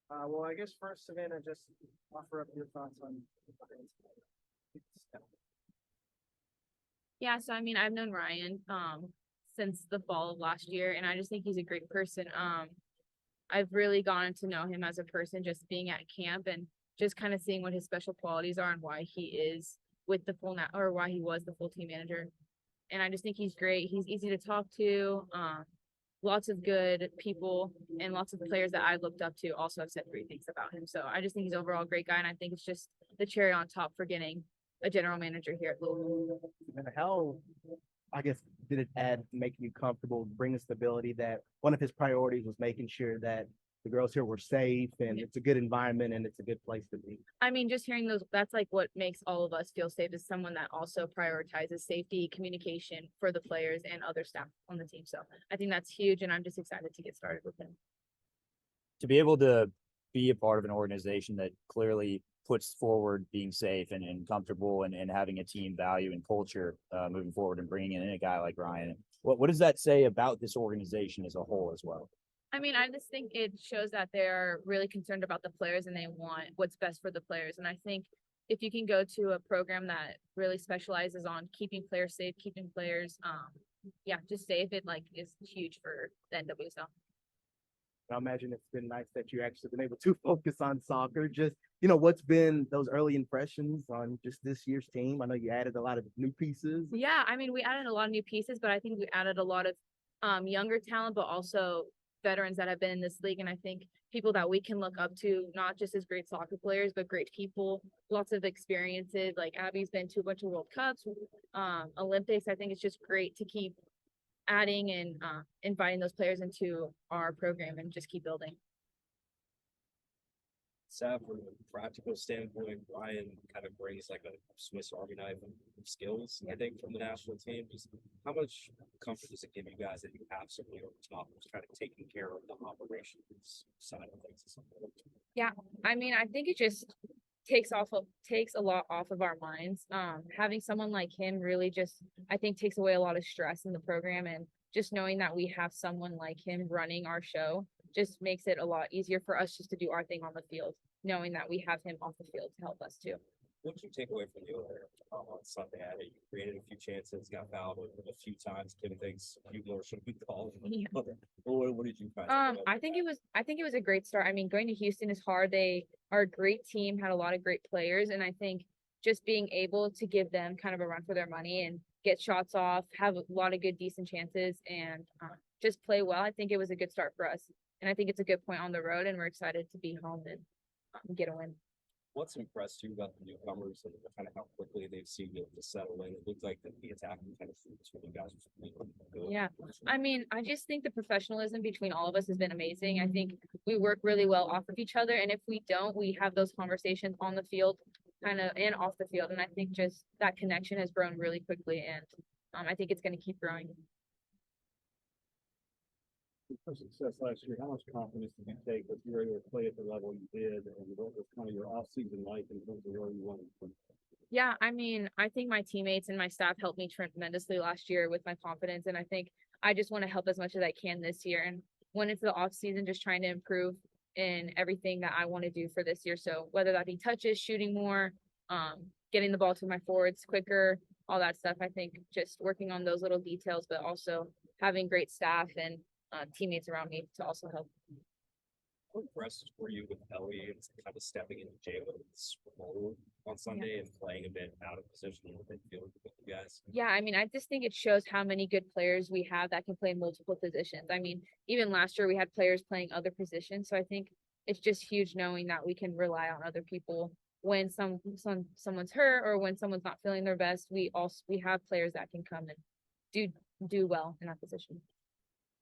Well, I guess first, Savannah, just offer up your thoughts on. Yeah, so I mean, I've known Ryan since the fall of last year, and I just think he's a great person. I've really gotten to know him as a person just being at camp and just kind of seeing what his special qualities are and why he is with the full or why he was the full team manager. And I just think he's great. He's easy to talk to. Lots of good people and lots of players that I looked up to also have said great things about him. So I just think he's overall a great guy, and I think it's just the cherry on top for getting a general manager here at Louisville. And how, I guess, did it add making you comfortable, bringing stability that one of his priorities was making sure that the girls here were safe and it's a good environment and it's a good place to be. I mean, just hearing those, that's like what makes all of us feel safe is someone that also prioritizes safety, communication for the players and other staff on the team. So I think that's huge, and I'm just excited to get started with him. To be able to be a part of an organization that clearly puts forward being safe and comfortable and having a team value and culture moving forward and bringing in a guy like Ryan. What does that say about this organization as a whole as well? I mean, I just think it shows that they're really concerned about the players and they want what's best for the players. And I think if you can go to a program that really specializes on keeping players safe, keeping players, just safe, it like is huge for the NWSL. I imagine it's been nice that you actually been able to focus on soccer. Just, what's been those early impressions on just this year's team? I know you added a lot of new pieces. Yeah, I mean, we added a lot of new pieces, but I think we added a lot of younger talent, but also veterans that have been in this league. And I think people that we can look up to, not just as great soccer players, but great people, lots of experiences. Like Abby's been to a bunch of World Cups, Olympics. I think it's just great to keep adding and inviting those players into our program and just keep building. Sav, from a practical standpoint, Ryan kind of brings like a Swiss Army knife of skills, I think, from the national team. Just how much comfort does it give you guys that you have somebody over top who's kind of taking care of the operations side of things? Yeah, I mean, I think it just takes a lot off of our minds. Having someone like him really just, I think, takes away a lot of stress in the program, and just knowing that we have someone like him running our show just makes it a lot easier for us just to do our thing on the field, knowing that we have him off the field to help us too. What did you take away from the other on Sunday? I know you created a few chances, got fouled a few times. Kim thinks a few more should be called. Yeah. What did you find? I think it was a great start. I mean, going to Houston is hard. They are a great team, had a lot of great players, and I think just being able to give them kind of a run for their money and get shots off, have a lot of good, decent chances, and just play well. I think it was a good start for us, and I think it's a good point on the road, and we're excited to be home and get a win. What's impressed you about the newcomers and kind of how quickly they've seen it to settle in? It looked like the attacking kind of fruits for you guys was really good. Yeah, I mean, I just think the professionalism between all of us has been amazing. I think we work really well off of each other, and if we don't, we have those conversations on the field, kind of, and off the field. And I think just that connection has grown really quickly, and I think it's going to keep growing. For success last year, how much confidence did you take that you were able to play at the level you did, and what was kind of your off-season life in terms of where you wanted to play? Yeah, I mean, I think my teammates and my staff helped me tremendously last year with my confidence, and I think I just want to help as much as I can this year. And when it's the off season, just trying to improve in everything that I want to do for this year. So whether that be touches, shooting more, getting the ball to my forwards quicker, all that stuff. I think just working on those little details, but also having great staff and teammates around me to also help. How impressed were you with Ellie and kind of stepping into Jalen's role on Sunday and playing a bit out of position in the midfield with you guys? Yeah, I mean, I just think it shows how many good players we have that can play multiple positions. I mean, even last year we had players playing other positions, so I think it's just huge knowing that we can rely on other people when someone's hurt or when someone's not feeling their best. We have players that can come and do well in that position.